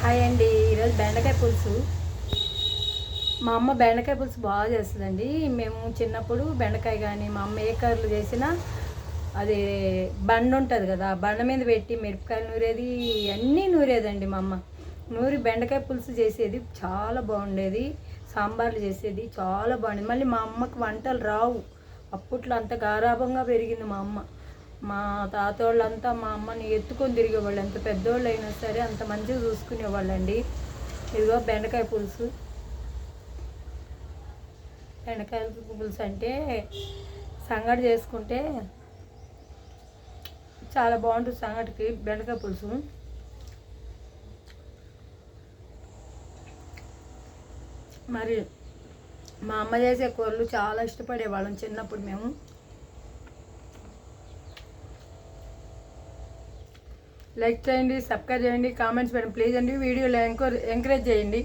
Hi అండి. ఈరోజు బెండకాయ పులుసు. మా అమ్మ బెండకాయ పులుసు బాగా చేస్తుందండి. మేము చిన్నప్పుడు బెండకాయ కానీ మా అమ్మ ఏ కర్రలు చేసినా అది బండ ఉంటుంది కదా, ఆ బండ మీద పెట్టి మిరపకాయలు నూరేది, అన్నీ నూరేదండి మా అమ్మ. నూరి బెండకాయ పులుసు చేసేది, చాలా బాగుండేది. సాంబార్లు చేసేది చాలా బాగుండేది. మళ్ళీ మా అమ్మకు వంటలు రావు. అప్పట్లో అంత గారాభంగా పెరిగింది మా అమ్మ. మా తాతోళ్ళంతా మా అమ్మని ఎత్తుకొని తిరిగేవాళ్ళు. ఎంత పెద్దోళ్ళు అయినా సరే అంత మంచిగా చూసుకునేవాళ్ళండి. ఇదిగో బెండకాయ పులుసు. బెండకాయ పులుసు అంటే సంగటి చేసుకుంటే చాలా బాగుంటుంది. సంగటికి బెండకాయ పులుసు. మరి మా అమ్మ చేసే కూరలు చాలా ఇష్టపడేవాళ్ళం చిన్నప్పుడు మేము. లైక్ చేయండి, సబ్స్క్రైబ్ చేయండి, కామెంట్స్ పెట్టండి ప్లీజ్ అండి. వీడియోలో ఎంకరేజ్ చేయండి.